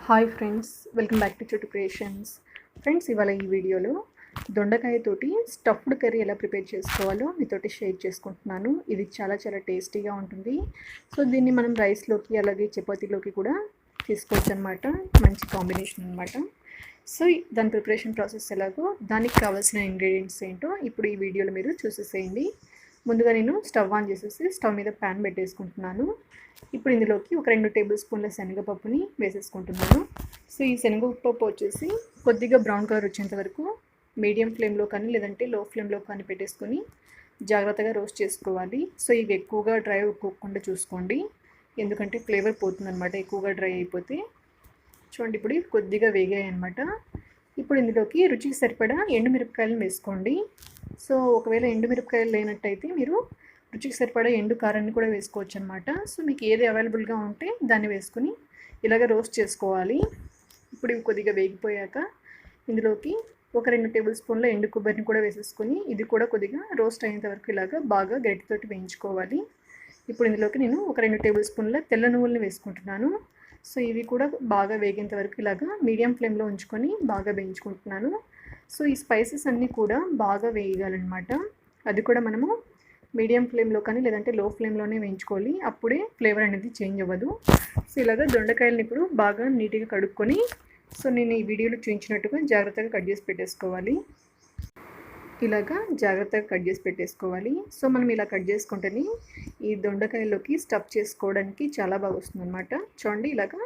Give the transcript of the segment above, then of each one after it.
Hi friends, welcome back to చోటు creations. Friends, ఇవాళ ఈ వీడియోలో దొండకాయతోటి స్టఫ్డ్ కర్రీ ఎలా ప్రిపేర్ చేసుకోవాలో మీతోటి షేర్ చేసుకుంటున్నాను. ఇది చాలా చాలా టేస్టీగా ఉంటుంది. సో దీన్ని మనం రైస్లోకి అలాగే చపాతీలోకి కూడా తీసుకోవచ్చు అనమాట. మంచి కాంబినేషన్ అనమాట. సో దాని ప్రిపరేషన్ ప్రాసెస్ ఎలాగో, దానికి కావాల్సిన ఇంగ్రీడియంట్స్ ఏంటో ఇప్పుడు ఈ వీడియోలో మీరు చూసేసేయండి. ముందుగా నేను స్టవ్ ఆన్ చేసేసి స్టవ్ మీద ప్యాన్ పెట్టేసుకుంటున్నాను. ఇప్పుడు ఇందులోకి ఒక 2 టేబుల్ స్పూన్ల శనగపప్పుని వేసేసుకుంటున్నాను. సో ఈ శనగపప్పు వచ్చేసి కొద్దిగా బ్రౌన్ కలర్ వచ్చేంత వరకు మీడియం ఫ్లేమ్లో కానీ లేదంటే లో ఫ్లేమ్లో కానీ పెట్టేసుకొని జాగ్రత్తగా రోస్ట్ చేసుకోవాలి. సో ఇవి ఎక్కువగా డ్రై అవ్వకుండా చూసుకోండి, ఎందుకంటే ఫ్లేవర్ పోతుందన్నమాట ఎక్కువగా డ్రై అయిపోతే. చూడండి, ఇప్పుడు కొద్దిగా వేగాయి అనమాట. ఇప్పుడు ఇందులోకి రుచికి సరిపడా ఎండుమిరపకాయలను వేసుకోండి. సో ఒకవేళ ఎండుమిరపకాయలు లేనట్టయితే మీరు రుచికి సరిపడా ఎండు కారాన్ని కూడా వేసుకోవచ్చు అనమాట. సో మీకు ఏది అవైలబుల్గా ఉంటే దాన్ని వేసుకుని ఇలాగ రోస్ట్ చేసుకోవాలి. ఇప్పుడు ఇవి కొద్దిగా వేగిపోయాక ఇందులోకి ఒక 2 టేబుల్ స్పూన్ల ఎండు కొబ్బరిని కూడా వేసేసుకొని ఇది కూడా కొద్దిగా రోస్ట్ అయ్యేంత వరకు ఇలాగ బాగా గరిటెతోటి వేయించుకోవాలి. ఇప్పుడు ఇందులోకి నేను ఒక 2 టేబుల్ స్పూన్ల తెల్ల నువ్వుల్ని వేసుకుంటున్నాను. సో ఇవి కూడా బాగా వేగేంత వరకు ఇలాగా మీడియం ఫ్లేమ్లో ఉంచుకొని బాగా వేయించుకుంటున్నాను. సో ఈ స్పైసెస్ అన్నీ కూడా బాగా వేయగాలన్నమాట. అది కూడా మనము మీడియం ఫ్లేమ్లో కానీ లేదంటే లో ఫ్లేమ్లోనే వేయించుకోవాలి, అప్పుడే ఫ్లేవర్ అనేది చేంజ్ అవ్వదు. సో ఇలాగ దొండకాయలను ఇప్పుడు బాగా నీట్గా కడుక్కొని, సో నేను ఈ వీడియోలో చూపించినట్టుగా జాగ్రత్తగా కట్ చేసి పెట్టేసుకోవాలి. ఇలాగా జాగ్రత్తగా కట్ చేసి పెట్టేసుకోవాలి. సో మనం ఇలా కట్ చేసుకుంటేనే ఈ దొండకాయల్లోకి స్టఫ్ చేసుకోవడానికి చాలా బాగా వస్తుంది అనమాట. చూడండి, ఇలాగా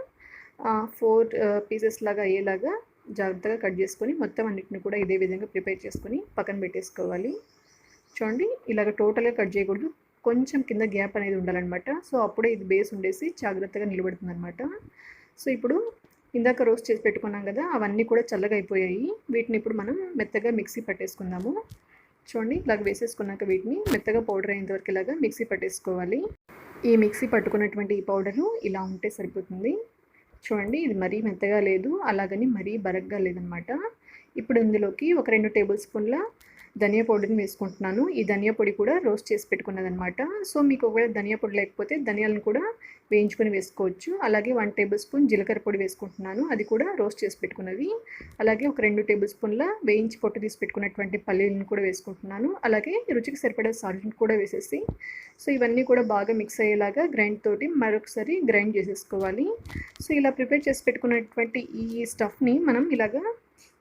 4 పీసెస్ లాగా అయ్యేలాగా జాగ్రత్తగా కట్ చేసుకొని మొత్తం అన్నిటిని కూడా ఇదే విధంగా ప్రిపేర్ చేసుకొని పక్కన పెట్టేసుకోవాలి. చూడండి, ఇలాగ టోటల్గా కట్ చేయకూడదు, కొంచెం కింద గ్యాప్ అనేది ఉండాలన్నమాట. సో అప్పుడే ఇది బేస్ ఉండేసి జాగ్రత్తగా నిలబడుతుంది అనమాట. సో ఇప్పుడు ఇందాక రోస్ట్ చేసి పెట్టుకున్నాం కదా, అవన్నీ కూడా చల్లగా అయిపోయాయి. వీటిని ఇప్పుడు మనం మెత్తగా మిక్సీ పట్టేసుకుందాము. చూడండి, ఇలాగ వేసేసుకున్నాక వీటిని మెత్తగా పౌడర్ అయ్యేంత వరకు ఇలాగా మిక్సీ పట్టేసుకోవాలి. ఈ మిక్సీ పట్టుకున్నటువంటి ఈ పౌడరు ఇలా ఉంటే సరిపోతుంది. చూడండి, ఇది మరీ మెత్తగా లేదు, అలాగని మరీ బరగ్గా లేదనమాట. ఇప్పుడు ఇందులోకి ఒక 2 టేబుల్ స్పూన్ల ధనియా పొడిని వేసుకుంటున్నాను. ఈ ధనియా పొడి కూడా రోస్ట్ చేసి పెట్టుకున్నదనమాట. సో మీకు ఒకవేళ ధనియా పొడి లేకపోతే ధనియాలను కూడా వేయించుకొని వేసుకోవచ్చు. అలాగే 1 టేబుల్ స్పూన్ జీలకర్ర పొడి వేసుకుంటున్నాను, అది కూడా రోస్ట్ చేసి పెట్టుకున్నది. అలాగే ఒక 2 టేబుల్ స్పూన్ల వేయించి పొట్టు తీసి పెట్టుకున్నటువంటి పల్లీలను కూడా వేసుకుంటున్నాను. అలాగే రుచికి సరిపడే సాల్ట్ని కూడా వేసేసి, సో ఇవన్నీ కూడా బాగా మిక్స్ అయ్యేలాగా గ్రైండ్ తోటి మరొకసారి గ్రైండ్ చేసేసుకోవాలి. సో ఇలా ప్రిపేర్ చేసి పెట్టుకున్నటువంటి ఈ స్టఫ్ని మనం ఇలాగా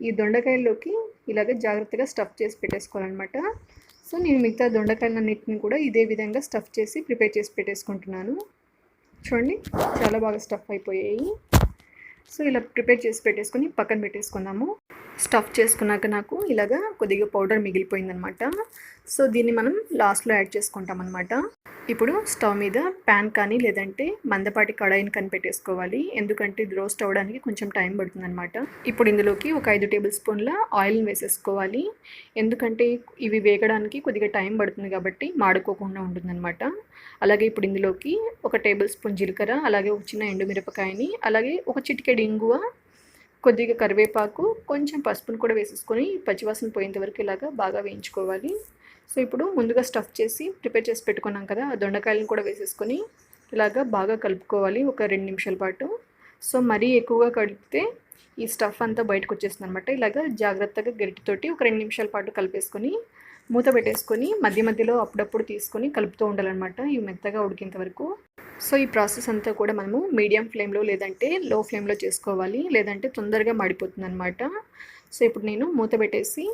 ఈ దొండకాయల్లోకి ఇలాగ జాగ్రత్తగా స్టఫ్ చేసి పెట్టేసుకోవాలన్నమాట. సో నేను మిగతా దొండకాయలన్నింటిని కూడా ఇదే విధంగా స్టఫ్ చేసి ప్రిపేర్ చేసి పెట్టేసుకుంటున్నాను. చూడండి, చాలా బాగా స్టఫ్ అయిపోయాయి. సో ఇలా ప్రిపేర్ చేసి పెట్టేసుకొని పక్కన పెట్టేసుకుందాము. స్టఫ్ చేసుకున్నాక నాకు ఇలాగా కొద్దిగా పౌడర్ మిగిలిపోయిందనమాట. సో దీన్ని మనం లాస్ట్లో యాడ్ చేసుకుంటాం అనమాట. ఇప్పుడు స్టవ్ మీద ప్యాన్ కానీ లేదంటే మందపాటి కడాయిని కానీ పెట్టేసుకోవాలి, ఎందుకంటే ఇది రోస్ట్ అవ్వడానికి కొంచెం టైం పడుతుందన్నమాట. ఇప్పుడు ఇందులోకి ఒక 5 టేబుల్ స్పూన్ల ఆయిల్ని వేసేసుకోవాలి, ఎందుకంటే ఇవి వేగడానికి కొద్దిగా టైం పడుతుంది కాబట్టి మాడుకోకుండా ఉంటుందన్నమాట. అలాగే ఇప్పుడు ఇందులోకి ఒక టేబుల్ స్పూన్ జీలకర్ర, అలాగే ఒక చిన్న ఎండుమిరపకాయని, అలాగే ఒక చిటికెడు ఇంగువ, కొద్దిగా కరివేపాకు, కొంచెం పసుపును కూడా వేసేసుకొని పచ్చివాసన పోయేంత వరకు ఇలాగా బాగా వేయించుకోవాలి. సో ఇప్పుడు ముందుగా స్టఫ్ చేసి ప్రిపేర్ చేసి పెట్టుకున్నాం కదా, ఆ దొండకాయలను కూడా వేసేసుకొని ఇలాగా బాగా కలుపుకోవాలి ఒక 2 నిమిషాల పాటు. సో మరీ ఎక్కువగా కలిపితే ఈ స్టఫ్ అంతా బయటకు వచ్చేస్తుంది అనమాట. ఇలాగా జాగ్రత్తగా గరిటెతోటి ఒక 2 నిమిషాల పాటు కలిపేసుకొని మూత పెట్టేసుకొని మధ్య మధ్యలో అప్పుడప్పుడు తీసుకొని కలుపుతూ ఉండాలన్నమాట, ఇవి మెత్తగా ఉడికేంత వరకు. సో ఈ ప్రాసెస్ అంతా కూడా మనము మీడియం ఫ్లేమ్లో లేదంటే లో ఫ్లేమ్లో చేసుకోవాలి, లేదంటే తొందరగా మాడిపోతుంది అనమాట. సో ఇప్పుడు నేను మూత పెట్టేసి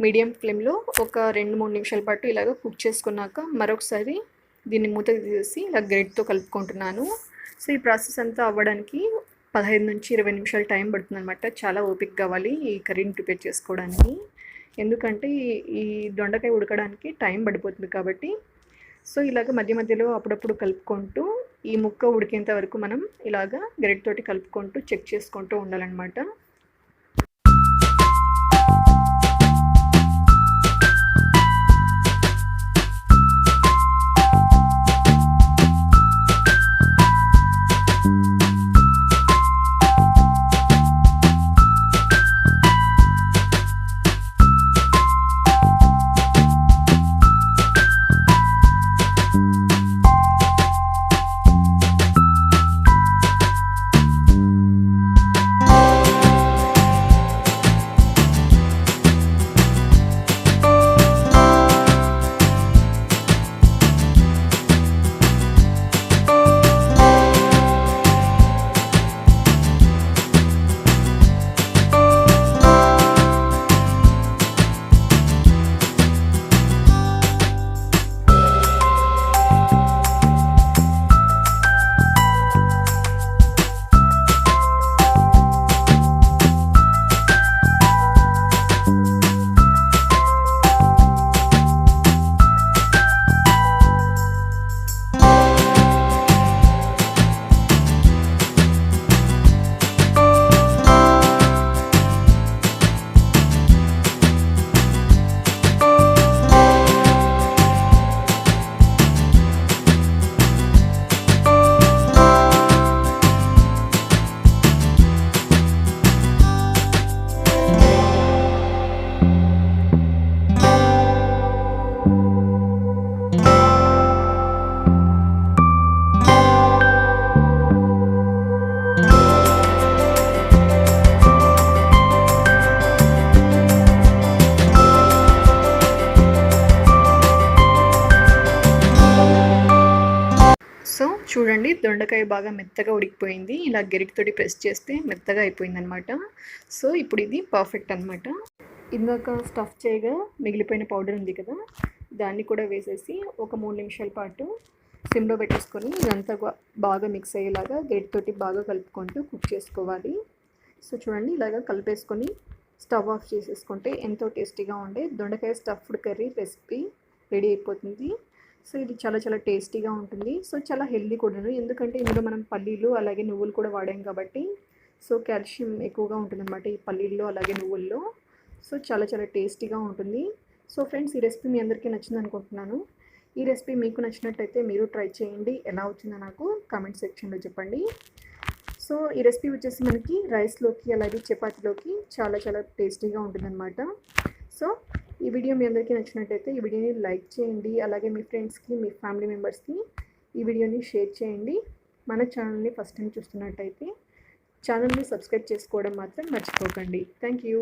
మీడియం ఫ్లేమ్లో ఒక 2-3 నిమిషాల పాటు ఇలాగ కుక్ చేసుకున్నాక మరొకసారి దీన్ని మూత తీసేసి ఇలా గరిటెతో కలుపుకుంటున్నాను. సో ఈ ప్రాసెస్ అంతా అవ్వడానికి 15 నుంచి 20 నిమిషాలు టైం పడుతుంది అనమాట. చాలా ఓపిక కావాలి ఈ కర్రీని ప్రిపేర్ చేసుకోవడానికి, ఎందుకంటే ఈ దొండకాయ ఉడకడానికి టైం పడిపోతుంది కాబట్టి. సో ఇలాగ మధ్య మధ్యలో అప్పుడప్పుడు కలుపుకుంటూ ఈ ముక్క ఉడికేంత వరకు మనం ఇలాగ గరిటెతోటి కలుపుకుంటూ చెక్ చేసుకుంటూ ఉండాలన్నమాట. చూడండి, దొండకాయ బాగా మెత్తగా ఉడికిపోయింది. ఇలా గరిటెతోటి ప్రెస్ చేస్తే మెత్తగా అయిపోయిందనమాట. సో ఇప్పుడు ఇది పర్ఫెక్ట్ అనమాట. ఇందాక స్టఫ్ చేయగా మిగిలిపోయిన పౌడర్ ఉంది కదా, దాన్ని కూడా వేసేసి ఒక 3 నిమిషాల పాటు సిమ్లో పెట్టేసుకొని ఇదంతా బాగా మిక్స్ అయ్యేలాగా గరిటెతోటి బాగా కలుపుకుంటూ కుక్ చేసుకోవాలి. సో చూడండి, ఇలాగా కలిపేసుకొని స్టవ్ ఆఫ్ చేసేసుకుంటే ఎంతో టేస్టీగా ఉండే దొండకాయ స్టఫ్డ్ కర్రీ రెసిపీ రెడీ అయిపోతుంది. సో ఇది చాలా చాలా టేస్టీగా ఉంటుంది. సో చాలా హెల్దీ కూడా, ఎందుకంటే ఇందులో మనం పల్లీలు అలాగే నువ్వులు కూడా వాడాం కాబట్టి సో కాల్షియం ఎక్కువగా ఉంటుందన్నమాట ఈ పల్లీల్లో అలాగే నువ్వుల్లో. సో చాలా చాలా టేస్టీగా ఉంటుంది. సో ఫ్రెండ్స్, ఈ రెసిపీ మీ అందరికీ నచ్చింది అనుకుంటున్నాను. ఈ రెసిపీ మీకు నచ్చినట్టయితే మీరు ట్రై చేయండి. ఎలా వచ్చిందో నాకు కామెంట్ సెక్షన్లో చెప్పండి. సో ఈ రెసిపీ వచ్చేసి మనకి రైస్లోకి అలాగే చపాతీలోకి చాలా చాలా టేస్టీగా ఉంటుందన్నమాట. సో ఈ వీడియో మీ అందరికీ నచ్చినట్టయితే ఈ వీడియోని లైక్ చేయండి. అలాగే మీ ఫ్రెండ్స్కి, మీ ఫ్యామిలీ మెంబర్స్కి ఈ వీడియోని షేర్ చేయండి. మన ఛానల్ని ఫస్ట్ టైం చూస్తున్నట్టయితే ఛానల్ని సబ్స్క్రైబ్ చేసుకోవడం మాత్రం మర్చిపోకండి. Thank you.